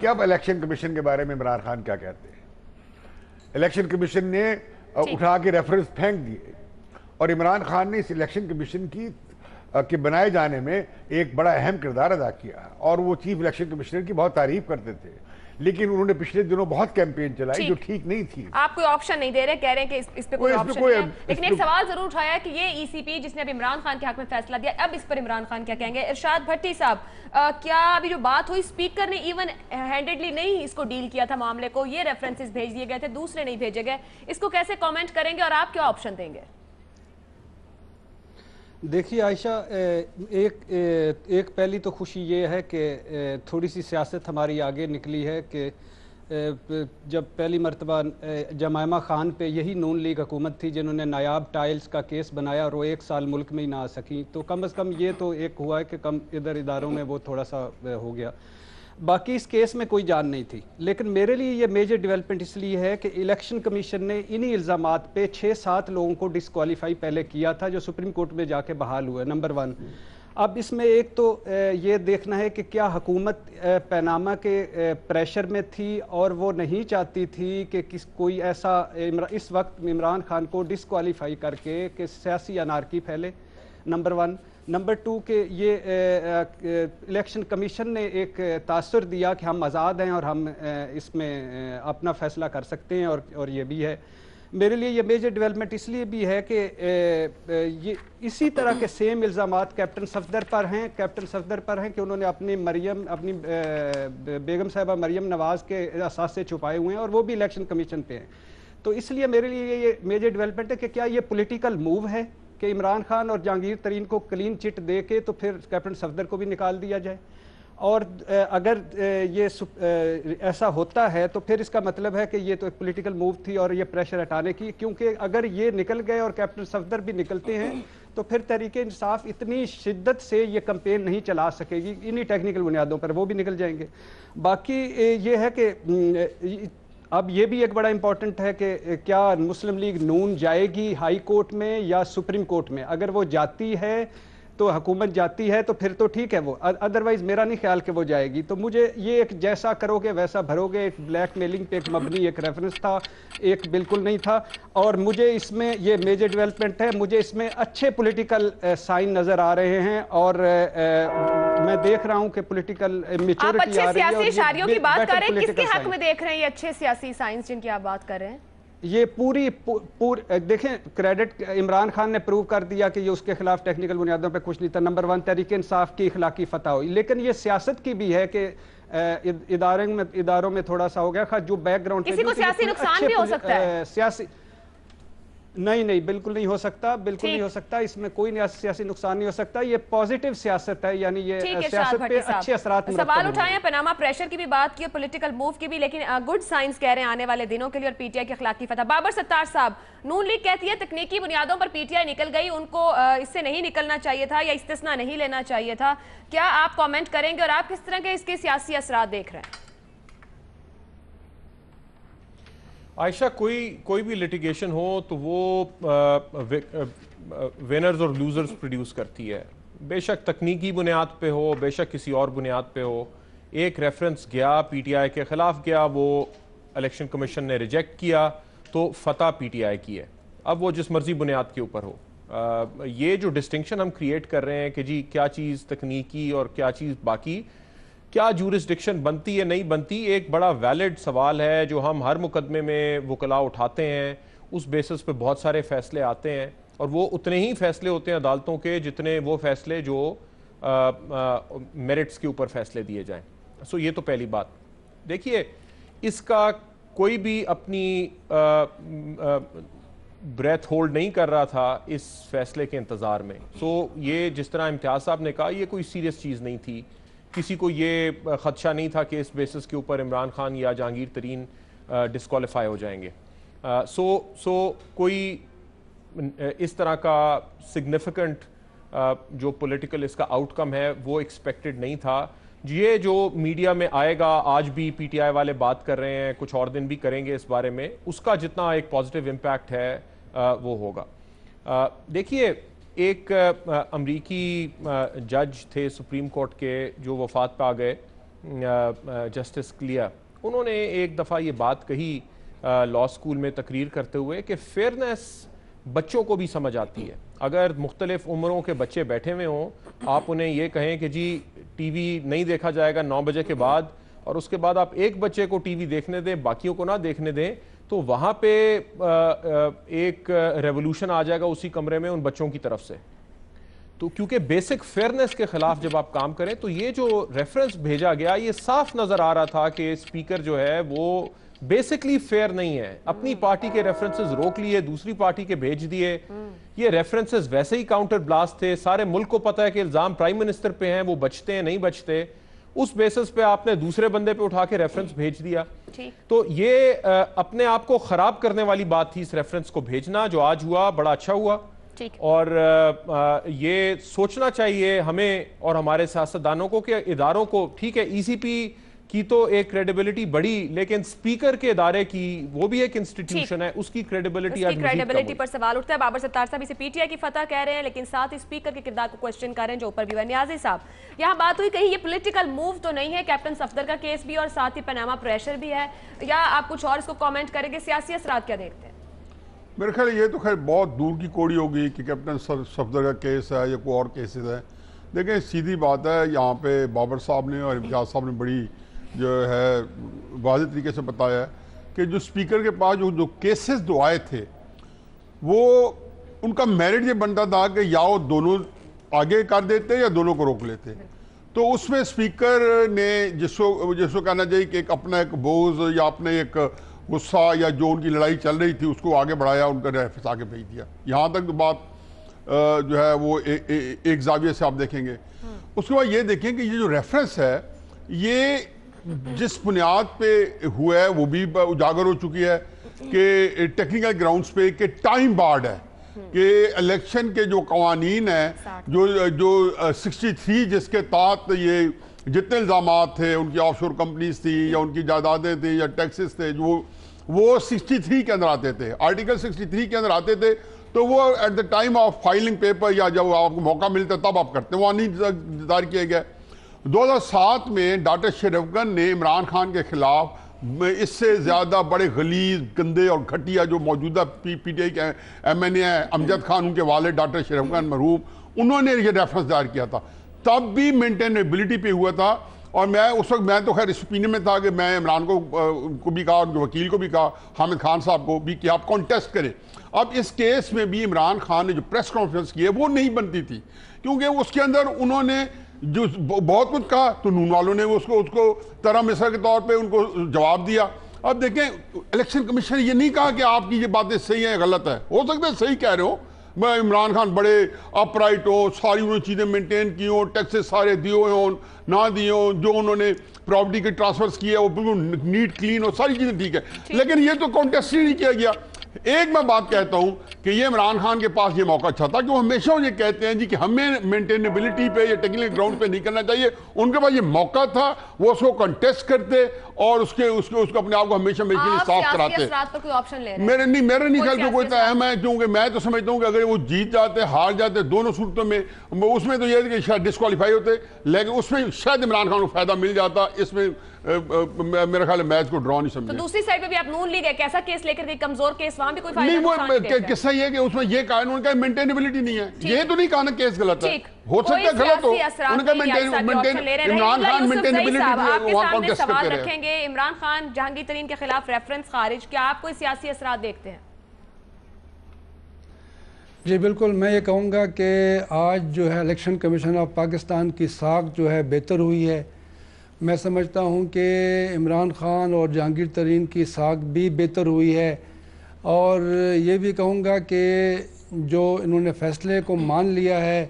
کہ اب election commission کے بارے میں عمران خان کیا کہتے ہیں. الیکشن کمیشن نے اٹھا کے ریفرنس پھینک دیے اور عمران خان نے اس الیکشن کمیشن کے بنائے جانے میں ایک بڑا اہم کردار ادا کیا اور وہ چیف الیکشن کمشنر کی بہت تعریف کرتے تھے، لیکن انہوں نے پچھلے دنوں بہت کیمپین چلائی جو ٹھیک نہیں تھی. آپ کوئی آپشن نہیں دے رہے، کہہ رہے ہیں کہ اس پہ کوئی آپشن نہیں ہے، لیکن ایک سوال ضرور اٹھایا کہ یہ ای سی پی جس نے اب عمران خان کے حق میں فیصلہ دیا، اب اس پر عمران خان کیا کہیں گے؟ ارشاد بھٹی صاحب، کیا ابھی جو بات ہوئی اسپیکر نے ایون ہینڈڈلی نہیں اس کو ڈیل کیا تھا معاملے کو، یہ ریفرنسز بھیج دیے گئے تھے، دوسرے نہیں بھیجے گئے، اس کو کیسے کامنٹ کریں گے اور آپ کیا آپشن دیں گے؟ دیکھیے عائشہ، ایک پہلی تو خوشی یہ ہے کہ تھوڑی سی سیاست ہماری آگے نکلی ہے کہ جب پہلی مرتبہ جمائمہ خان پہ یہی نون لیگ حکومت تھی جنہوں نے نایاب ٹائلز کا کیس بنایا اور وہ 1 سال ملک میں ہی نہ آ سکیں، تو کم از کم یہ تو ایک ہوا ہے کہ کم ادھر اداروں میں وہ تھوڑا سا ہو گیا. باقی اس کیس میں کوئی جان نہیں تھی، لیکن میرے لیے یہ میجر ڈیولپمنٹ اس لیے ہے کہ الیکشن کمیشن نے انہی الزامات پہ 6-7 لوگوں کو ڈسکوالیفائی پہلے کیا تھا جو سپریم کورٹ میں جا کے بحال ہوئے. نمبر 1، اب اس میں ایک تو یہ دیکھنا ہے کہ کیا حکومت پیناما کے پریشر میں تھی اور وہ نہیں چاہتی تھی کہ کوئی ایسا اس وقت عمران خان کو ڈسکوالیفائی کر کے کہ سیاسی انارکی پھیلے. نمبر 1. نمبر 2 کہ یہ الیکشن کمیشن نے ایک تاثر دیا کہ ہم آزاد ہیں اور ہم اس میں اپنا فیصلہ کر سکتے ہیں، اور یہ بھی ہے. میرے لیے یہ میجر ڈیولپمنٹ اس لیے بھی ہے کہ یہ اسی طرح کے سیم الزامات کیپٹن صفدر پر ہیں کہ انہوں نے اپنی بیگم صاحبہ مریم نواز کے اثاثے چھپائے ہوئے ہیں اور وہ بھی الیکشن کمیشن پہ ہیں. تو اس لیے میرے لیے یہ میجر ڈیولپمنٹ ہے کہ کیا یہ پولیٹیکل موو ہے کہ عمران خان اور جہانگیر ترین کو کلین چٹ دے کے تو پھر کیپٹن صفدر کو بھی نکال دیا جائے، اور اگر یہ ایسا ہوتا ہے تو پھر اس کا مطلب ہے کہ یہ تو ایک پولیٹیکل موو تھی اور یہ پریشر ہٹانے کی، کیونکہ اگر یہ نکل گئے اور کیپٹن صفدر بھی نکلتے ہیں تو پھر تحریک انصاف اتنی شدت سے یہ کمپین نہیں چلا سکے گی انہی ٹیکنیکل بنیادوں پر، وہ بھی نکل جائیں گے. باقی یہ ہے کہ اب یہ بھی ایک بڑا امپورٹنٹ ہے کہ کیا مسلم لیگ نون جائے گی ہائی کورٹ میں یا سپریم کورٹ میں. اگر وہ جاتی ہے تو حکومت جاتی ہے تو پھر تو ٹھیک ہے، وہ ادروائز میرا نہیں خیال کہ وہ جائے گی. تو مجھے یہ ایک جیسا کرو گے ویسا بھرو گے، ایک بلیک میلنگ پہ ایک مبنی ایک ریفرنس تھا، ایک بالکل نہیں تھا. اور مجھے اس میں یہ میجر ڈیولپمنٹ ہے، مجھے اس میں اچھے پولیٹیکل سائن نظر آ رہے ہیں اور میں دیکھ رہا ہوں کہ پولیٹیکل میچورٹی آ رہی ہے. آپ اچھے سیاسی اشاریوں کی بات کر رہے ہیں، کس کے حق میں دیکھ رہے ہیں یہ اچھے سیاسی سائنس جن کی آپ بات کر رہے ہیں؟ یہ پوری دیکھیں، کریڈٹ عمران خان نے پروو کر دیا کہ یہ اس کے خلاف ٹیکنیکل بنیادوں پہ کچھ نہیں تھا. نمبر 1 تحریک انصاف کی اخلاقی فتح ہوئی، لیکن یہ سیاست کی بھی ہے کہ اداروں میں تھوڑا سا ہو گیا جو بیک گراؤنڈ کسی کو سیاسی نقصان بھی ہو سکتا ہے. سیاسی نہیں بالکل نہیں ہو سکتا، بالکل نہیں ہو سکتا، اس میں کوئی سیاسی نقصان نہیں ہو سکتا. یہ پوزیٹیو سیاست ہے، یعنی یہ سیاست پہ اچھے اثرات مرتب سوال اٹھائے ہیں، پاناما پریشر کی بھی بات کی، پولیٹیکل موو کی بھی، لیکن گڈ سائنس کہہ رہے ہیں آنے والے دنوں کے لیے اور پی ٹی آئی کی اخلاقی فتح. بابر ستار صاحب، نون لیگ کہتی ہے تکنیکی بنیادوں پر پی ٹی آئی نکل گئی، ان کو اس سے نہیں نکلنا چاہیے تھا یا استثناء نہیں لینا چاہیے تھا. کیا آپ کامنٹ کریں گے اور آپ کس طرح کے اس کے سیاسی اثرات دیکھ رہے ہیں؟ عائشہ، کوئی بھی لیٹیگیشن ہو تو وہ وینرز اور لوزرز پروڈیوس کرتی ہے. بے شک تکنیکی بنیاد پہ ہو، بے شک کسی اور بنیاد پہ ہو. ایک ریفرنس گیا پی ٹی آئی کے خلاف گیا، وہ الیکشن کمیشن نے ریجیکٹ کیا تو فتح پی ٹی آئی کی ہے. اب وہ جس مرضی بنیاد کے اوپر ہو. یہ جو ڈسٹنکشن ہم کریٹ کر رہے ہیں کہ جی کیا چیز تکنیکی اور کیا چیز باقی، کیا جورسڈکشن بنتی ہے نہیں بنتی، ایک بڑا ویلڈ سوال ہے جو ہم ہر مقدمے میں وکلاء اٹھاتے ہیں. اس بیسس پہ بہت سارے فیصلے آتے ہیں اور وہ اتنے ہی فیصلے ہوتے ہیں عدالتوں کے جتنے وہ فیصلے جو میرٹس کے اوپر فیصلے دیے جائیں. سو یہ تو پہلی بات. دیکھیے، اس کا کوئی بھی اپنی بریتھ ہولڈ نہیں کر رہا تھا اس فیصلے کے انتظار میں. سو یہ جس طرح امتیاز صاحب نے کہا، یہ کوئی سیریس چیز نہیں تھی. کسی کو یہ خدشہ نہیں تھا کہ اس بیسس کے اوپر عمران خان یا جہانگیر ترین ڈسکوالیفائی ہو جائیں گے. سو کوئی اس طرح کا سگنیفیکنٹ جو پولیٹیکل اس کا آؤٹ کم ہے وہ ایکسپیکٹڈ نہیں تھا. یہ جو میڈیا میں آئے گا، آج بھی پی ٹی آئی والے بات کر رہے ہیں، کچھ اور دن بھی کریں گے اس بارے میں، اس کا جتنا ایک پازیٹیو امپیکٹ ہے وہ ہوگا. دیکھیے، ایک امریکی جج تھے سپریم کورٹ کے جو وفات پہ آ گئے، جسٹس کلیا، انہوں نے ایک دفعہ یہ بات کہی لاء اسکول میں تقریر کرتے ہوئے کہ فیئرنیس بچوں کو بھی سمجھ آتی ہے. اگر مختلف عمروں کے بچے بیٹھے ہوئے ہوں، آپ انہیں یہ کہیں کہ جی ٹی وی نہیں دیکھا جائے گا 9 بجے کے بعد، اور اس کے بعد آپ ایک بچے کو ٹی وی دیکھنے دیں، باقیوں کو نہ دیکھنے دیں، تو وہاں پہ ایک ریولوشن آ جائے گا اسی کمرے میں ان بچوں کی طرف سے. تو کیونکہ بیسک فیئرنیس کے خلاف جب آپ کام کریں تو یہ جو ریفرنس بھیجا گیا یہ صاف نظر آ رہا تھا کہ اسپیکر جو ہے وہ بیسکلی فیئر نہیں ہے. اپنی پارٹی کے ریفرنسز روک لیے، دوسری پارٹی کے بھیج دیے. یہ ریفرنسز ویسے ہی کاؤنٹر بلاسٹ تھے. سارے ملک کو پتہ ہے کہ الزام پرائم منسٹر پہ ہیں، وہ بچتے ہیں نہیں بچتے. اس بیسس پہ آپ نے دوسرے بندے پہ اٹھا کے ریفرنس بھیج دیا. تو یہ اپنے آپ کو خراب کرنے والی بات تھی اس ریفرنس کو بھیجنا. جو آج ہوا بڑا اچھا ہوا، اور یہ سوچنا چاہیے ہمیں اور ہمارے سیاستدانوں کو کہ اداروں کو، ٹھیک ہے ای سی پی کی تو ایک کریڈیبلٹی بڑی، لیکن سپیکر کے ادارے کی وہ بھی ایک انسٹیٹیوشن ہے، اس کی کریڈیبلٹی پر سوال اٹھتا ہے. بابر ستار صاحب اسے پی ٹی آئی کی فتح کہہ رہے ہیں، لیکن ساتھ اسپیکر کے کردار کو کوسچن کر رہے ہیں جو اوپر بھی ہوا. نیازی صاحب، یہاں بات ہوئی کہیں یہ پولیٹیکل موو تو نہیں ہے؟ کیپٹن صفدر کا کیس بھی اور ساتھ ہی پاناما پریشر بھی ہے، یا آپ کچھ اور اس کو کامنٹ کریں گے؟ سیاسی اثرات کیا دیکھتے ہیں؟ میرے خیال یہ تو خیر بہت دور کی کوڑی ہوگی کہ کیپٹن صفدر کا کیس ہے یا کوئی اور کیسز ہے. دیکھیں سیدھی بات ہے، یہاں پہ بابر صاحب نے اور امتیاز صاحب نے بڑی جو ہے واضح طریقے سے بتایا ہے کہ جو اسپیکر کے پاس جو کیسز جو آئے تھے وہ ان کا میرٹ یہ بنتا تھا کہ یا وہ دونوں آگے کر دیتے یا دونوں کو روک لیتے. تو اس میں اسپیکر نے جس کو کہنا چاہیے کہ ایک اپنا ایک بوجھ یا اپنے ایک غصہ یا جو ان کی لڑائی چل رہی تھی اس کو آگے بڑھایا، ان کا ریفرنس آگے بھیج دیا. یہاں تک تو بات جو ہے وہ ایک زاویے سے آپ دیکھیں گے. اس کے بعد یہ دیکھیں کہ یہ جو ریفرنس ہے یہ جس بنیاد پہ ہوا ہے وہ بھی اجاگر ہو چکی ہے کہ ٹیکنیکل گراؤنڈز پہ کہ ٹائم بارڈ ہے، کہ الیکشن کے جو قوانین ہیں جو 63 جس کے تحت یہ جتنے الزامات تھے، ان کی آف شور کمپنیز تھی یا ان کی جائیدادیں تھیں یا ٹیکسز تھے، جو وہ 63 کے اندر آتے تھے، آرٹیکل 63 کے اندر آتے تھے. تو وہ at the time of filing paper یا جب آپ کو موقع ملتا تب آپ کرتے ہیں، وہ نہیں دار کیے گئے. 2007 میں ڈاکٹر شریفگن نے عمران خان کے خلاف اس سے زیادہ بڑے غلیظ، گندے اور گھٹیا جو موجودہ پی ٹی آئی کے ایم این اے ہیں، امجد خان ان کے والد ڈاکٹر شریفگن مرحوم، انہوں نے یہ ریفرنس دائر کیا تھا. تب بھی مینٹینیبلٹی پہ ہوا تھا. اور میں اس وقت میں تو خیر اس اوپینین میں تھا کہ میں عمران کو بھی کہا، ان کے وکیل کو بھی کہا، حامد خان صاحب کو بھی، کہ آپ کانٹیسٹ کریں. اب اس کیس میں بھی عمران خان نے جو پریس کانفرنس کی ہے وہ نہیں بنتی تھی، کیونکہ اس کے اندر انہوں نے جو بہت کچھ کہا تو نون والوں نے اس کو طرح مثال کے طور پہ ان کو جواب دیا. اب دیکھیں الیکشن کمیشن نے یہ نہیں کہا کہ آپ کی یہ باتیں صحیح ہیں غلط ہے، ہو سکتا ہے صحیح کہہ رہے ہو، میں عمران خان بڑے اپ رائٹ ہوں، ساری انہوں نے چیزیں مینٹین کی ہوں، ٹیکسز سارے دیے ہوئے ہوں نہ دیے ہوں، جو انہوں نے پراپرٹی کے ٹرانسفرز کیے وہ بالکل نیٹ کلین ہو، ساری چیزیں ٹھیک ہے. لیکن یہ تو کانٹیسٹ ہی نہیں کیا گیا. ایک میں بات کہتا ہوں کہ یہ عمران خان کے پاس یہ موقع اچھا تھا کہ وہ ہمیشہ یہ کہتے ہیں جی کہ ہمیں مینٹینیبلٹی پہ یا ٹیکنیکل گراؤنڈ پہ نہیں کرنا چاہیے. ان کے پاس یہ موقع تھا، وہ اس کو کنٹیسٹ کرتے اور اس کو اپنے آپ کو ہمیشہ صاف کراتے. میرے نہیں خیال کہ کوئی اہم ہے، کیونکہ میں تو سمجھتا ہوں کہ اگر وہ جیت جاتے ہار جاتے دونوں صورتوں میں، اس میں تو یہ ہے کہ شاید ڈسکوالیفائی ہوتے، لیکن اس میں شاید عمران خان کو فائدہ مل جاتا. اس میں میرا خیال ہے میچ کو ڈرا نہیں سمجھے. تو دوسری سائڈ پہ بھی آپ نون لیگ ایک ایسا کیس لے کر گئی کمزور کیس، وہاں بھی کوئی فائدہ نہیں. وہ قصہ یہ ہے کہ اس میں یہ کہا انہوں نے کہا مینٹینیبلٹی نہیں ہے، یہ تو نہیں کہا نا کیس غلط ہے، ہو سکتا ہے غلط ہو. انہوں نے کہا عمران خان مینٹینیبلٹی آپ کے سامنے سوال رکھیں گے. عمران خان جہانگیر ترین کے خلاف ریفرنس خارج، کیا آپ کوئی سیاسی اثرات دیکھتے ہیں؟ جی بالکل، میں یہ کہوں گا کہ آج جو ہے الیکشن کمیشن آف پاکستان کی ساکھ جو ہے بہتر ہوئی ہے. میں سمجھتا ہوں کہ عمران خان اور جہانگیر ترین کی ساکھ بھی بہتر ہوئی ہے. اور یہ بھی کہوں گا کہ جو انہوں نے فیصلے کو مان لیا ہے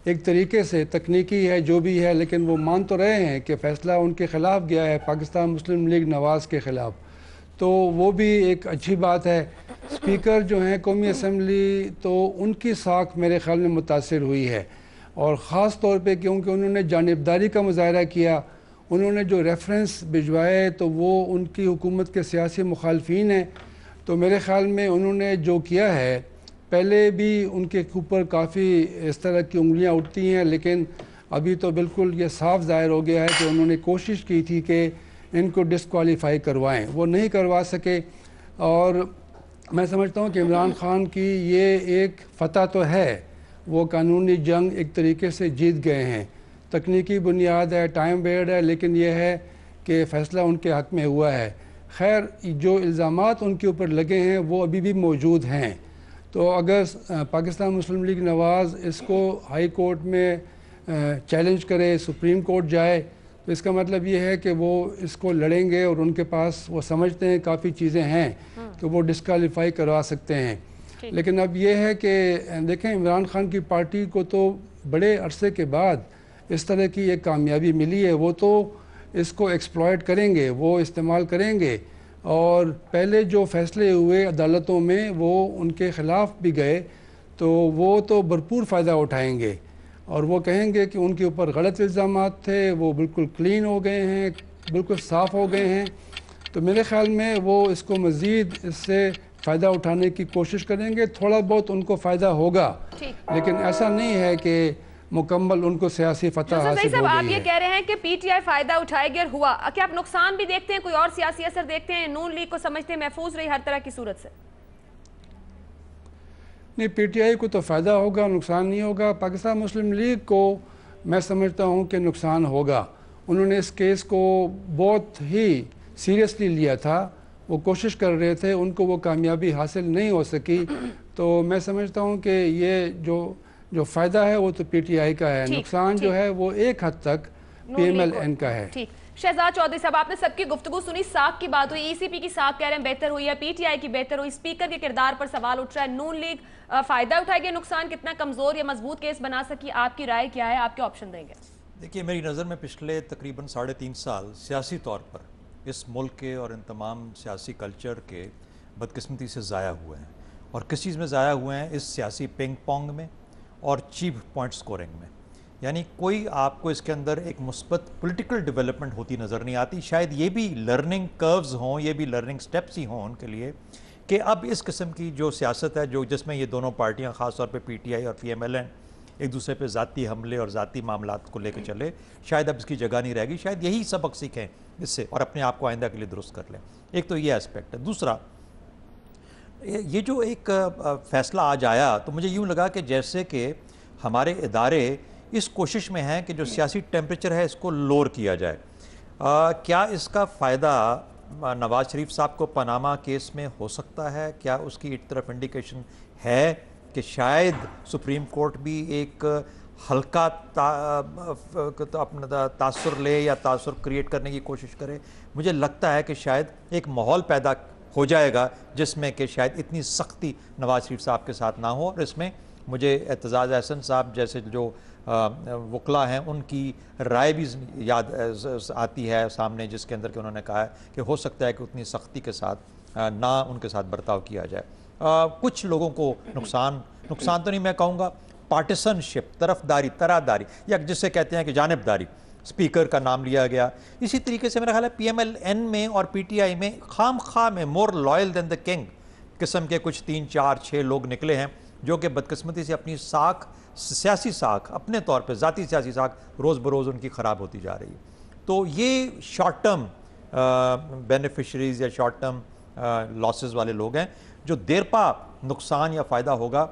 ایک طریقے سے تکنیکی ہے جو بھی ہے، لیکن وہ مان تو رہے ہیں کہ فیصلہ ان کے خلاف گیا ہے، پاکستان مسلم لیگ نواز کے خلاف، تو وہ بھی ایک اچھی بات ہے. اسپیکر جو ہیں قومی اسمبلی، تو ان کی ساکھ میرے خیال میں متاثر ہوئی ہے، اور خاص طور پہ کیونکہ انہوں نے جانبداری کا مظاہرہ کیا. انہوں نے جو ریفرنس بھجوائے تو وہ ان کی حکومت کے سیاسی مخالفین ہیں. تو میرے خیال میں انہوں نے جو کیا ہے، پہلے بھی ان کے اوپر کافی اس طرح کی انگلیاں اٹھتی ہیں، لیکن ابھی تو بالکل یہ صاف ظاہر ہو گیا ہے کہ انہوں نے کوشش کی تھی کہ ان کو ڈسکوالیفائی کروائیں، وہ نہیں کروا سکے، اور میں سمجھتا ہوں کہ عمران خان کی یہ ایک فتح تو ہے، وہ قانونی جنگ ایک طریقے سے جیت گئے ہیں، تکنیکی بنیاد ہے، ٹائم بیڈ ہے، لیکن یہ ہے کہ فیصلہ ان کے حق میں ہوا ہے۔ خیر جو الزامات ان کے اوپر لگے ہیں وہ ابھی بھی موجود ہیں، تو اگر پاکستان مسلم لیگ نواز اس کو ہائی کورٹ میں چیلنج کرے، سپریم کورٹ جائے، تو اس کا مطلب یہ ہے کہ وہ اس کو لڑیں گے، اور ان کے پاس وہ سمجھتے ہیں کافی چیزیں ہیں کہ وہ ڈسکوالیفائی کروا سکتے ہیں۔ لیکن اب یہ ہے کہ دیکھیں عمران خان کی پارٹی کو تو بڑے عرصے کے بعد اس طرح کی ایک کامیابی ملی ہے، وہ تو اس کو ایکسپلائٹ کریں گے، وہ استعمال کریں گے، اور پہلے جو فیصلے ہوئے عدالتوں میں وہ ان کے خلاف بھی گئے، تو وہ تو بھرپور فائدہ اٹھائیں گے، اور وہ کہیں گے کہ ان کے اوپر غلط الزامات تھے، وہ بالکل کلین ہو گئے ہیں، بالکل صاف ہو گئے ہیں، تو میرے خیال میں وہ اس کو مزید اس سے فائدہ اٹھانے کی کوشش کریں گے، تھوڑا بہت ان کو فائدہ ہوگا، لیکن ایسا نہیں ہے کہ مکمل ان کو سیاسی فتح حاصل ہو آپ گئی یہ ہے۔ کہہ رہے ہیں کہ پی ٹی آئی فائدہ اٹھائے گی اور ہوا، کیا آپ نقصان بھی دیکھتے ہیں، کوئی اور سیاسی اثر دیکھتے ہیں؟ نون لیگ کو سمجھتے ہیں محفوظ رہی ہر طرح کی صورت سے؟ نہیں، پی ٹی آئی کو تو فائدہ ہوگا، نقصان نہیں ہوگا۔ پاکستان مسلم لیگ کو میں سمجھتا ہوں کہ نقصان ہوگا، انہوں نے اس کیس کو بہت ہی سیریسلی لیا تھا، وہ کوشش کر رہے تھے، ان کو وہ کامیابی حاصل نہیں ہو سکی، تو میں سمجھتا ہوں کہ یہ جو فائدہ ہے وہ تو پی ٹی آئی کا ہے، نقصان جو ہے وہ ایک حد تک پی ایم ایل این کا ہے۔ شہزاد چودھری صاحب، آپ نے سب کی گفتگو سنی، ساکھ کی بات ہوئی، ای سی پی کی ساکھ کہہ رہے ہیں بہتر ہوئی ہے، پی ٹی آئی کی بہتر ہوئی، اسپیکر کے کردار پر سوال اٹھ رہا ہے، نون لیگ فائدہ اٹھائے گی، نقصان کتنا کمزور یا مضبوط کیس بنا سکی؟ آپ کی رائے کیا ہے، آپ کے آپشن دیں گے؟ دیکھیے میری نظر میں پچھلے تقریباً 3.5 سال سیاسی طور پر اس ملک کے اور ان تمام سیاسی کلچر کے بدقسمتی سے ضائع ہوئے ہیں، اور کس چیز میں ضائع ہوئے ہیں؟ اس سیاسی پنگ پونگ میں اور چیپ پوائنٹ سکورنگ میں، یعنی کوئی آپ کو اس کے اندر ایک مثبت پولیٹیکل ڈیولپمنٹ ہوتی نظر نہیں آتی۔ شاید یہ بھی لرننگ کروز ہوں، یہ بھی لرننگ سٹیپس ہی ہوں ان کے لیے کہ اب اس قسم کی جو سیاست ہے جس میں یہ دونوں پارٹیاں خاص طور پہ پی ٹی آئی اور پی ایم ایل این ایک دوسرے پہ ذاتی حملے اور ذاتی معاملات کو لے کے چلے، شاید اب اس کی جگہ نہیں رہے گی، شاید یہی سبق سیکھیں اس سے اور اپنے آپ کو آئندہ کے لیے درست کر لیں۔ ایک تو یہ اسپیکٹ ہے۔ دوسرا، یہ جو ایک فیصلہ آج آیا تو مجھے یوں لگا کہ جیسے کہ ہمارے ادارے اس کوشش میں ہیں کہ جو سیاسی ٹیمپریچر ہے اس کو لوور کیا جائے۔ کیا اس کا فائدہ نواز شریف صاحب کو پاناما کیس میں ہو سکتا ہے؟ کیا اس کی ایک طرف انڈیکیشن ہے کہ شاید سپریم کورٹ بھی ایک ہلکا اپنا تاثر لے یا تاثر کریٹ کرنے کی کوشش کرے؟ مجھے لگتا ہے کہ شاید ایک ماحول پیدا ہو جائے گا جس میں کہ شاید اتنی سختی نواز شریف صاحب کے ساتھ نہ ہو، اور اس میں مجھے اعتزاز احسن صاحب جیسے جو وکلا ہیں ان کی رائے بھی یاد آتی ہے سامنے، جس کے اندر کہ انہوں نے کہا ہے کہ ہو سکتا ہے کہ اتنی سختی کے ساتھ نہ ان کے ساتھ برتاؤ کیا جائے۔ کچھ لوگوں کو نقصان تو نہیں میں کہوں گا، پارٹیسن شپ، طرفداری، طرحداری، یا جسے کہتے ہیں کہ جانبداری، اسپیکر کا نام لیا گیا۔ اسی طریقے سے میرا خیال ہے پی ایم ایل این میں اور پی ٹی آئی میں خام خواہ میں مور لائل دین دا کنگ قسم کے کچھ 3 4 6 لوگ نکلے ہیں جو کہ بدقسمتی سے اپنی ساکھ، سیاسی ساکھ، اپنے طور پہ ذاتی سیاسی ساکھ روز بروز ان کی خراب ہوتی جا رہی ہے۔ تو یہ شارٹ ٹرم بینیفیشریز یا شارٹ ٹرم لاسز والے لوگ ہیں، جو دیر پا نقصان یا فائدہ ہوگا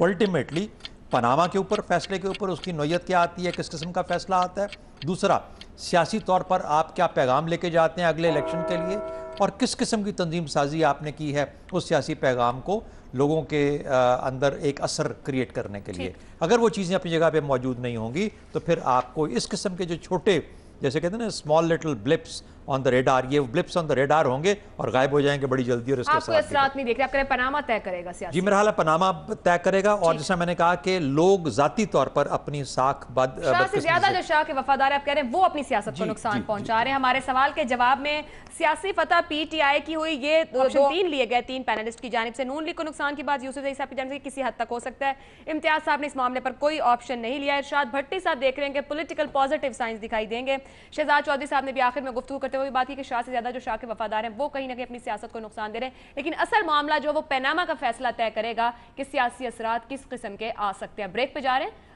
الٹیمیٹلی پاناما کے اوپر، فیصلے کے اوپر اس کی نوعیت کیا آتی ہے، کس قسم کا فیصلہ آتا ہے۔ دوسرا، سیاسی طور پر آپ کیا پیغام لے کے جاتے ہیں اگلے الیکشن کے لیے، اور کس قسم کی تنظیم سازی آپ نے کی ہے اس سیاسی پیغام کو لوگوں کے اندر ایک اثر کریٹ کرنے کے لیے۔ اگر وہ چیزیں اپنی جگہ پہ موجود نہیں ہوں گی تو پھر آپ کو اس قسم کے جو چھوٹے، جیسے کہتے ہیں نا اسمال لٹل بلپس آن دا ریڈار، یہ بلپس آن دا ریڈار ہوں گے اور غائب ہو جائیں گے بڑی جلدی، اور اس کے آپ کو اثرات نہیں دیکھ رہے، آپ کہہ پاناما طے کرے گا سیاسی؟ جی میرا حال ہے پاناما طے کرے گا، اور جیسا میں نے کہا کہ لوگ ذاتی طور پر اپنی ساکھ شاہ سے زیادہ جو شاہ کے وفادار ہیں آپ کہہ رہے ہیں وہ اپنی سیاست کو نقصان پہنچا رہے ہیں۔ ہمارے سوال کے جواب میں سیاسی فتح پی ٹی آئی کی ہوئی، یہ آپشن 3 لیے گئے 3 پینلسٹ کی جانب سے۔ نون لیگ کو نقصان کی بات یوسف زئی صاحب کی جانب سے کسی حد تک ہو سکتا ہے، امتیاز صاحب نے اس معاملے پر کوئی آپشن نہیں لیا۔ ارشاد بھٹی صاحب دیکھ رہے ہیں کہ پولیٹیکل پازیٹیو سائنس دکھائی دیں گے۔ شہزاد چودھری صاحب نے بھی آخر میں گفتگو کرتے ہوئے بات کی کہ شاہ سے زیادہ جو شاہ کے وفادار ہیں وہ کہیں نہ کہیں اپنی سیاست کو نقصان دے رہے ہیں، لیکن اصل معاملہ جو وہ پاناما کا فیصلہ طے کرے گا کہ سیاسی اثرات کس قسم کے آ سکتے ہیں۔ بریک پہ جا رہے ہیں،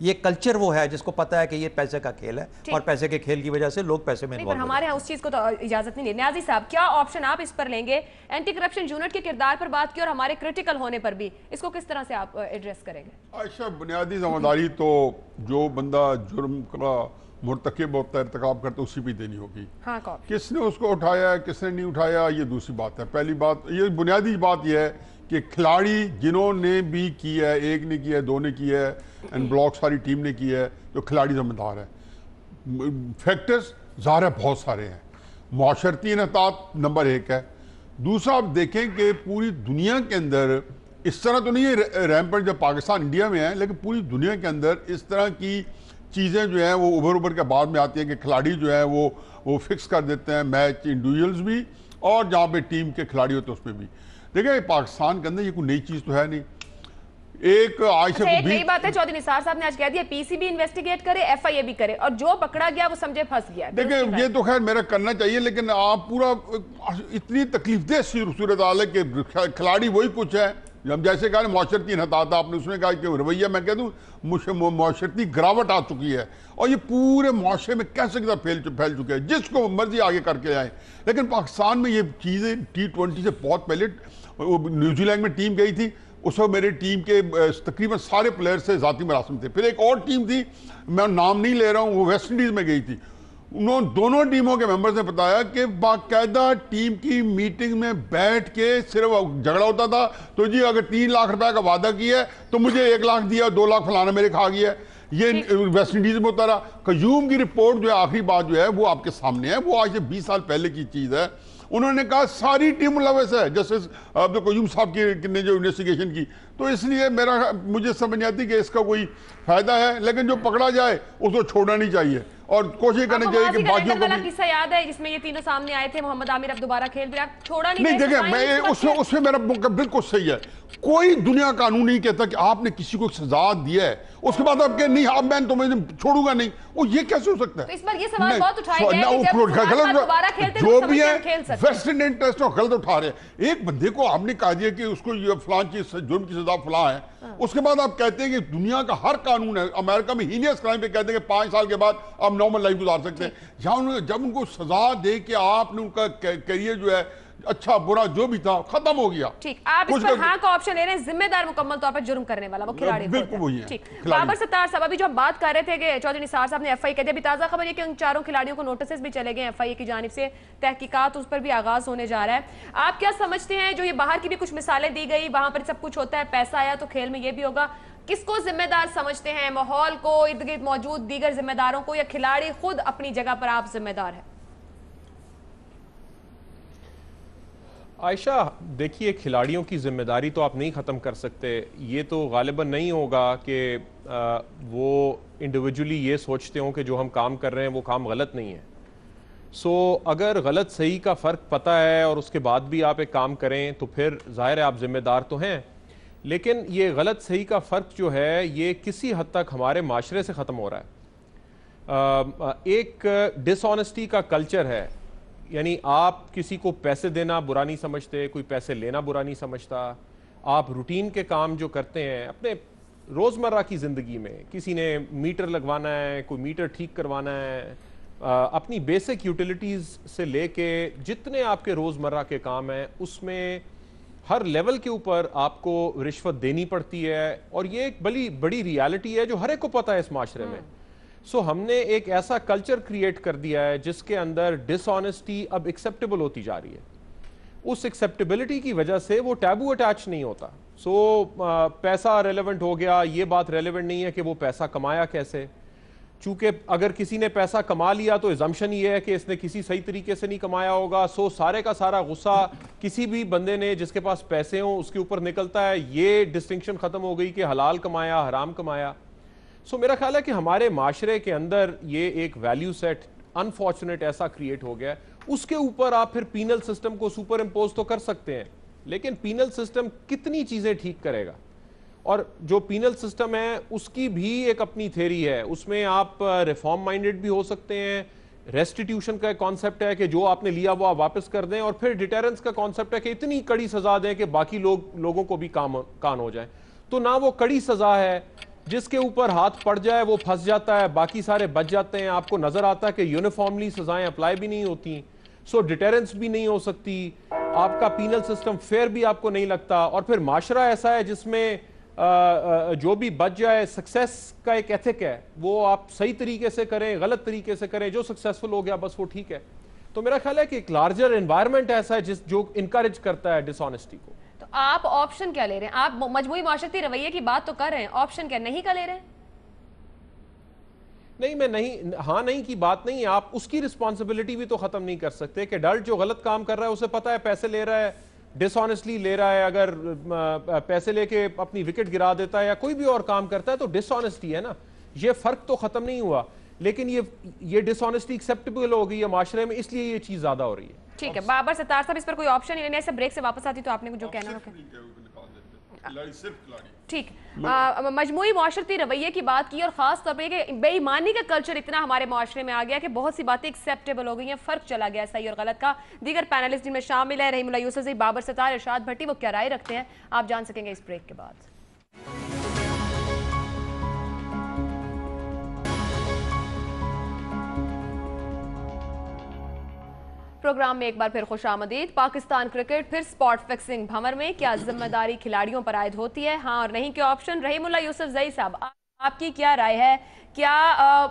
یہ کلچر وہ ہے جس کو پتہ ہے کہ یہ پیسے کا کھیل ہے اور پیسے کے کھیل کی وجہ سے لوگ پیسے میں انوالو ہمارے ہاں اس چیز کو تو اجازت نہیں. نیازی صاحب کیا آپشن آپ اس پر لیں گے؟ اینٹی کرپشن یونٹ کے کردار پر بات کی اور ہمارے کرٹیکل ہونے پر بھی, اس کو کس طرح سے آپ ایڈریس کریں گے؟ عائشہ, بنیادی ذمہ داری تو جو بندہ جرم کا مرتکب ہوتا ہے, ارتکاب کرتا ہے, اسی پہ دینی ہوگی. ہاں, کس نے اس کو اٹھایا ہے, کس نے نہیں اٹھایا, یہ دوسری بات ہے. پہلی بات, یہ بنیادی بات یہ ہے کہ کھلاڑی جنہوں نے بھی کی ہے, ایک نے کی ہے, دو نے کی ہے, اینڈ بلاک ساری ٹیم نے کی ہے, جو کھلاڑی ذمہ دار ہے. فیکٹرز ظاہر ہے بہت سارے ہیں. معاشرتی انحطاط نمبر 1 ہے. دوسرا آپ دیکھیں کہ پوری دنیا کے اندر اس طرح تو نہیں ہے ریمپنٹ جب پاکستان انڈیا میں ہے, لیکن پوری دنیا کے اندر اس طرح کی چیزیں جو ہیں وہ ابھر کے بعد میں آتی ہیں کہ کھلاڑی جو ہے وہ فکس کر دیتے ہیں میچ, انڈیویجولز بھی اور جہاں پہ ٹیم کے کھلاڑی ہوتے ہیں اس پہ بھی. دیکھیں پاکستان کے اندر یہ کوئی نئی چیز تو ہے نہیں. ایک نئی بات ہے, چودھری نثار صاحب نے آج کہہ دیا پی سی بھی انویسٹیگیٹ کرے, ایف آئی اے بھی کرے, اور جو پکڑا گیا وہ سمجھے پھنس گیا. دیکھیں یہ تو خیر میرا کرنا چاہیے, لیکن آپ پورا اتنی تکلیف دہ صورتحال ہے کہ کھلاڑی وہی کچھ ہے. ہم جیسے کہا معاشرتی انحطاط, آپ نے اس میں کہا کہ رویہ میں کہہ دوں معاشرتی گراوٹ آ چکی ہے, اور یہ پورے معاشرے میں کیسے پھیل چکے ہیں, جس کو مرضی آگے کر کے آئیں. لیکن پاکستان میں یہ چیزیں T20 سے بہت پہلے, نیوزی لینڈ میں ٹیم گئی تھی, اس وقت میرے ٹیم کے تقریباً سارے پلیئر سے ذاتی مراسم تھے. پھر ایک اور ٹیم تھی, میں نام نہیں لے رہا ہوں, وہ ویسٹ انڈیز میں گئی تھی. انہوں دونوں ٹیموں کے ممبرز نے بتایا کہ باقاعدہ ٹیم کی میٹنگ میں بیٹھ کے صرف جھگڑا ہوتا تھا, تو جی اگر 3 لاکھ روپے کا وعدہ کیا ہے تو مجھے 1 لاکھ دیا, 2 لاکھ فلانا میرے کھا گیا ہے. یہ ویسٹ انڈیز میں ہوتا رہا. قیوم کی رپورٹ جو ہے, آخری بات جو ہے وہ آپ کے سامنے ہے, وہ آج سے 20 سال پہلے کی چیز ہے. انہوں نے کہا ساری ٹیم ملوث ہے, جسٹس قیوم صاحب نے جو انویسٹیگیشن کی. تو اس لیے مجھے سمجھ نہیں آتی کہ اس کا کوئی فائدہ ہے, لیکن جو پکڑا جائے اس کو چھوڑنا نہیں چاہیے اور کوشش کرنی چاہیے کہ باقیوں کو بھی. قصہ یاد ہے جس میں یہ تینوں سامنے آئے تھے, محمد عامر اب دوبارہ کھیل بھی چھوڑا نہیں. دیکھیں میں اس میں میرا بالکل صحیح ہے. کوئی دنیا قانون نہیں کہتا کہ آپ نے کسی کو سزا دیا ہے اس کے بعد آپ کہ نہیں اب میں تمہیں چھوڑوں گا نہیں. وہ یہ کیسے ہو سکتا ہے؟ اس پر یہ سوال بہت اٹھائے گئے کہ دوبارہ کھیلتے تو سمجھتے ہیں کھیل سکتے. ویسٹرن انٹرسٹ اور غلط اٹھا رہے ہیں. ایک بندے کو آپ نے کہا دیا کہ اس کو یہ فلان چیز جرم کی سزا فلاں ہے, اس کے بعد آپ کہتے ہیں کہ دنیا کا ہر قانون ہے, امریکہ میں ہینیس کرائم پہ کہتے ہیں کہ 5 سال کے بعد آپ نارمل لائف گزار سکتے ہیں. جب ان کو سزا دے کے آپ نے ان کا کیریئر جو ہے اچھا برا جو بھی تھا ختم ہو گیا. ٹھیک, آپ اس پر ہاں کا آپشن لے رہے ہیں, ذمہ دار مکمل طور پر جرم کرنے والا وہ کھلاڑی ہوتا ہے. ٹھیک, بابر ستار صاحب ابھی جو ہم بات کر رہے تھے کہ چودھری نثار صاحب نے ایف آئی کہہ دیا, ابھی تازہ خبر یہ کہ ان 4 کھلاڑیوں کو نوٹسز بھی چلے گئے ایف آئی اے کی جانب سے, تحقیقات اس پر بھی آغاز ہونے جا رہا ہے. آپ کیا سمجھتے ہیں جو یہ باہر کی بھی کچھ مثالیں دی گئی, وہاں پر سب کچھ ہوتا ہے, پیسہ آیا تو کھیل میں یہ بھی ہوگا, کس کو ذمہ دار سمجھتے ہیں, ماحول کو, ارد گرد موجود دیگر ذمہ داروں کو, یا کھلاڑی خود اپنی جگہ پر آپ ذمہ دار ہیں؟ عائشہ دیکھیے, کھلاڑیوں کی ذمہ داری تو آپ نہیں ختم کر سکتے. یہ تو غالباً نہیں ہوگا کہ وہ انڈیویجولی یہ سوچتے ہوں کہ جو ہم کام کر رہے ہیں وہ کام غلط نہیں ہے. سو اگر غلط صحیح کا فرق پتہ ہے اور اس کے بعد بھی آپ ایک کام کریں تو پھر ظاہر ہے آپ ذمہ دار تو ہیں. لیکن یہ غلط صحیح کا فرق جو ہے یہ کسی حد تک ہمارے معاشرے سے ختم ہو رہا ہے. ایک ڈس آنیسٹی کا کلچر ہے, یعنی آپ کسی کو پیسے دینا برا نہیں سمجھتے, کوئی پیسے لینا برا نہیں سمجھتا. آپ روٹین کے کام جو کرتے ہیں اپنے روزمرہ کی زندگی میں, کسی نے میٹر لگوانا ہے, کوئی میٹر ٹھیک کروانا ہے, اپنی بیسک یوٹیلیٹیز سے لے کے جتنے آپ کے روزمرہ کے کام ہیں اس میں ہر لیول کے اوپر آپ کو رشوت دینی پڑتی ہے. اور یہ ایک بڑی ریالٹی ہے جو ہر ایک کو پتہ ہے اس معاشرے میں. سو ہم نے ایک ایسا کلچر کریٹ کر دیا ہے جس کے اندر ڈس آنیسٹی اب ایکسیپٹیبل ہوتی جا رہی ہے. اس ایکسیپٹیبلٹی کی وجہ سے وہ ٹیبو اٹیچ نہیں ہوتا. سو پیسہ ریلیونٹ ہو گیا, یہ بات ریلیونٹ نہیں ہے کہ وہ پیسہ کمایا کیسے, چونکہ اگر کسی نے پیسہ کما لیا تو ایزمپشن یہ ہے کہ اس نے کسی صحیح طریقے سے نہیں کمایا ہوگا. سو سارے کا سارا غصہ کسی بھی بندے نے جس کے پاس پیسے ہوں اس کے اوپر نکلتا ہے. یہ ڈسٹنکشن ختم ہو گئی کہ حلال کمایا حرام کمایا. سو میرا خیال ہے کہ ہمارے معاشرے کے اندر یہ ایک ویلیو سیٹ انفارچونیٹ ایسا کریٹ ہو گیا ہے. اس کے اوپر آپ پھر پینل سسٹم کو سپر امپوز تو کر سکتے ہیں, لیکن پینل سسٹم کتنی چیزیں ٹھیک کرے گا؟ اور جو پینل سسٹم ہے اس کی بھی ایک اپنی تھیری ہے, اس میں آپ ریفارم مائنڈڈ بھی ہو سکتے ہیں. ریسٹیٹیوشن کا ایک کانسیپٹ ہے کہ جو آپ نے لیا وہ آپ واپس کر دیں, اور پھر ڈیٹیرنس کا کانسیپٹ ہے کہ اتنی کڑی سزا دیں کہ باقی لوگوں کو بھی کان ہو جائیں. تو نہ وہ کڑی سزا ہے جس کے اوپر ہاتھ پڑ جائے وہ پھنس جاتا ہے, باقی سارے بچ جاتے ہیں. آپ کو نظر آتا ہے کہ یونیفارملی سزائیں اپلائی بھی نہیں ہوتی, سو ڈیٹیرنس بھی نہیں ہو سکتی, آپ کا پینل سسٹم فیئر بھی آپ کو نہیں لگتا, اور پھر معاشرہ ایسا ہے جس میں جو بھی بچ جائے, سکسیس کا ایک ایتھک ہے, وہ آپ صحیح طریقے سے کریں غلط طریقے سے کریں, جو سکسیسفل ہو گیا بس وہ ٹھیک ہے. تو میرا خیال ہے کہ ایک لارجر انوائرمنٹ ایسا ہے جو انکریج کرتا ہے ڈس آنیسٹی کو. تو آپ آپشن کیا لے رہے ہیں؟ آپ مجموعی معاشرتی رویے کی بات تو کر رہے ہیں, آپشن کیا نہیں کا لے رہے ہیں؟ نہیں, میں نہیں, ہاں نہیں کی بات نہیں ہے. آپ اس کی رسپانسبلٹی بھی تو ختم نہیں کر سکتے کہ ڈلٹ جو غلط کام کر رہا ہے اسے پتا ہے پیسے لے رہا ہے, ڈس آنیسٹلی لے رہا ہے, اگر پیسے لے کے اپنی وکٹ گرا دیتا ہے یا کوئی بھی اور کام کرتا ہے تو ڈس آنیسٹی ہے نا. یہ فرق تو ختم نہیں ہوا, لیکن یہ ڈس آنیسٹی ایکسیپٹیبل ہو گئی ہے معاشرے میں, اس لیے یہ چیز زیادہ ہو رہی ہے. ٹھیک ہے بابر ستار صاحب, اس پر کوئی آپشن نہیں لینے سے بریک سے واپس آتی تو آپ نے جو کہنا ہے. ٹھیک, مجموعی معاشرتی رویے کی بات کی, اور خاص طور پہ کہ بے ایمانی کا کلچر اتنا ہمارے معاشرے میں آ گیا کہ بہت سی باتیں ایکسیپٹیبل ہو گئی ہیں, فرق چلا گیا صحیح اور غلط کا. دیگر پینلسٹ جن میں شامل ہیں رحیم اللہ یوسفزئی, بابر ستار, ارشاد بھٹی, وہ کیا رائے رکھتے ہیں آپ جان سکیں گے اس بریک کے بعد. پروگرام میں ایک بار پھر خوش آمدید. پاکستان کرکٹ پھر سپاٹ فکسنگ بھنور میں, کیا ذمہ داری کھلاڑیوں پر عائد ہوتی ہے؟ ہاں اور نہیں کے آپشن. رحیم اللہ یوسفزئی صاحب, آپ کی کیا رائے ہے؟ کیا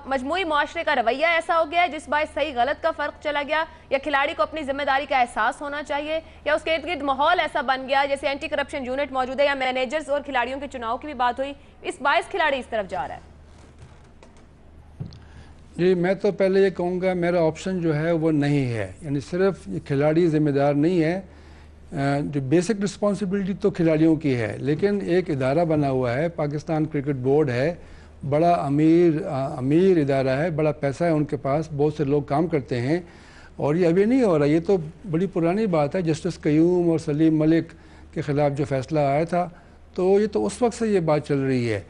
مجموعی معاشرے کا رویہ ایسا ہو گیا ہے جس باعث صحیح غلط کا فرق چلا گیا, یا کھلاڑی کو اپنی ذمہ داری کا احساس ہونا چاہیے, یا اس کے ارد گرد ماحول ایسا بن گیا جیسے اینٹی کرپشن یونٹ موجود ہے, یا مینیجرز اور کھلاڑیوں کے چناؤ کی بھی بات ہوئی, اس باعث کھلاڑی اس طرف جا رہا ہے؟ جی, میں تو پہلے یہ کہوں گا میرا آپشن جو ہے وہ نہیں ہے. یعنی صرف یہ کھلاڑی ذمہ دار نہیں ہے, جو بیسک رسپانسبلٹی تو کھلاڑیوں کی ہے, لیکن ایک ادارہ بنا ہوا ہے, پاکستان کرکٹ بورڈ ہے, بڑا امیر ادارہ ہے, بڑا پیسہ ہے ان کے پاس, بہت سے لوگ کام کرتے ہیں, اور یہ ابھی نہیں ہو رہا, یہ تو بڑی پرانی بات ہے. جسٹس قیوم اور سلیم ملک کے خلاف جو فیصلہ آیا تھا تو یہ تو اس وقت سے یہ بات چل رہی ہے.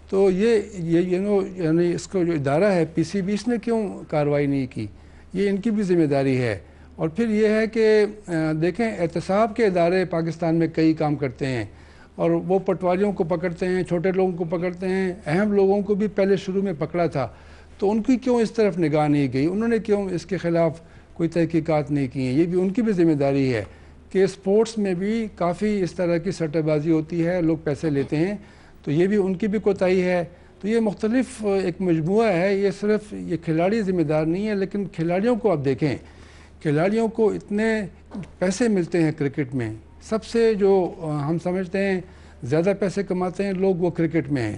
تو یعنی اس کو جو ادارہ ہے پی سی بی, اس نے کیوں کارروائی نہیں کی؟ یہ ان کی بھی ذمہ داری ہے. اور پھر یہ ہے کہ دیکھیں, احتساب کے ادارے پاکستان میں کئی کام کرتے ہیں, اور وہ پٹواریوں کو پکڑتے ہیں, چھوٹے لوگوں کو پکڑتے ہیں, اہم لوگوں کو بھی پہلے شروع میں پکڑا تھا, تو ان کی کیوں اس طرف نگاہ نہیں گئی؟ انہوں نے کیوں اس کے خلاف کوئی تحقیقات نہیں کی ہیں؟ یہ بھی ان کی بھی ذمہ داری ہے کہ اسپورٹس میں بھی کافی اس طرح کی سٹہ بازی ہوتی ہے, لوگ پیسے لیتے ہیں, تو یہ بھی ان کی بھی کوتاہی ہے. تو یہ مختلف ایک مجموعہ ہے, یہ صرف یہ کھلاڑی ذمہ دار نہیں ہے. لیکن کھلاڑیوں کو آپ دیکھیں, کھلاڑیوں کو اتنے پیسے ملتے ہیں کرکٹ میں, سب سے جو ہم سمجھتے ہیں زیادہ پیسے کماتے ہیں لوگ وہ کرکٹ میں ہیں,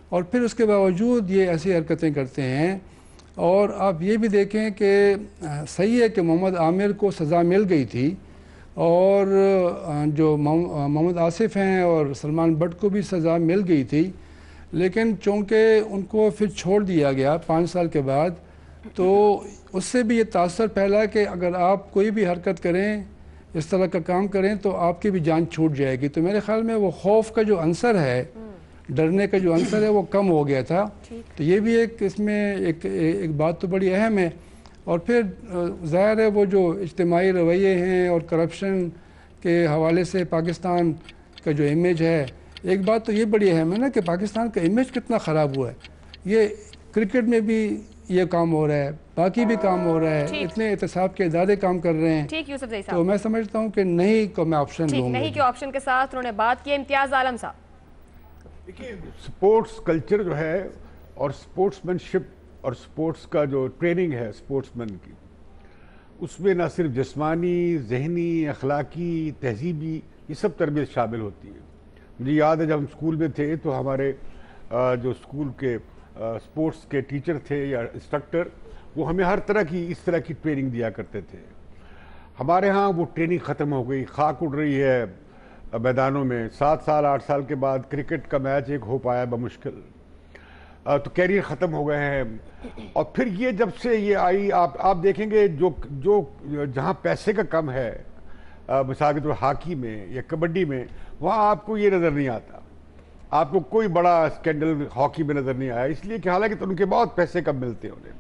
اور پھر اس کے باوجود یہ ایسی حرکتیں کرتے ہیں. اور آپ یہ بھی دیکھیں کہ صحیح ہے کہ محمد عامر کو سزا مل گئی تھی, اور جو محمد آصف ہیں اور سلمان بٹ کو بھی سزا مل گئی تھی, لیکن چونکہ ان کو پھر چھوڑ دیا گیا 5 سال کے بعد, تو اس سے بھی یہ تاثر پھیلا کہ اگر آپ کوئی بھی حرکت کریں, اس طرح کا کام کریں, تو آپ کی بھی جان چھوٹ جائے گی. تو میرے خیال میں وہ خوف کا جو عنصر ہے, ڈرنے کا جو عنصر ہے, وہ کم ہو گیا تھا. تو یہ بھی ایک اس میں ایک بات تو بڑی اہم ہے. اور پھر ظاہر ہے وہ جو اجتماعی رویے ہیں اور کرپشن کے حوالے سے پاکستان کا جو امیج ہے, ایک بات تو یہ بڑی اہم ہے نا کہ پاکستان کا امیج کتنا خراب ہوا ہے. یہ کرکٹ میں بھی یہ کام ہو رہا ہے, باقی بھی کام ہو رہا ہے, اتنے احتساب کے ادارے کام کر رہے ہیں. ٹھیک یوسفزئی صاحب, تو میں سمجھتا ہوں کہ نہیں کو میں آپشن دوں گا. نہیں کے آپشن کے ساتھ انہوں نے بات کی. امتیاز عالم صاحب, دیکھیے, سپورٹس کلچر جو ہے اور سپورٹس مین شپ اور سپورٹس کا جو ٹریننگ ہے سپورٹس مین کی, اس میں نہ صرف جسمانی, ذہنی, اخلاقی, تہذیبی, یہ سب تربیت شامل ہوتی ہے. مجھے یاد ہے جب ہم اسکول میں تھے تو ہمارے جو اسکول کے سپورٹس کے ٹیچر تھے یا انسٹرکٹر, وہ ہمیں ہر طرح کی اس طرح کی ٹریننگ دیا کرتے تھے. ہمارے ہاں وہ ٹریننگ ختم ہو گئی, خاک اڑ رہی ہے میدانوں میں. 7 سال 8 سال کے بعد کرکٹ کا میچ ایک ہو پایا بمشکل, تو کیریئر ختم ہو گئے ہیں. اور پھر یہ جب سے یہ آئی, آپ دیکھیں گے جو جہاں پیسے کا کم ہے, مثال کے طور ہاکی میں یا کبڈی میں, وہاں آپ کو یہ نظر نہیں آتا. آپ کو کوئی بڑا اسکینڈل ہاکی میں نظر نہیں آیا, اس لیے کہ حالانکہ ان کے بہت پیسے کم ملتے ہیں انہیں.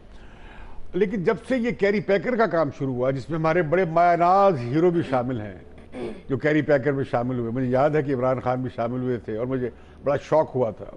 لیکن جب سے یہ کیری پیکر کا کام شروع ہوا, جس میں ہمارے بڑے مایہ ناز ہیرو بھی شامل ہیں جو کیری پیکر میں شامل ہوئے, مجھے یاد ہے کہ عمران خان بھی شامل ہوئے تھے اور مجھے بڑا شوق ہوا تھا.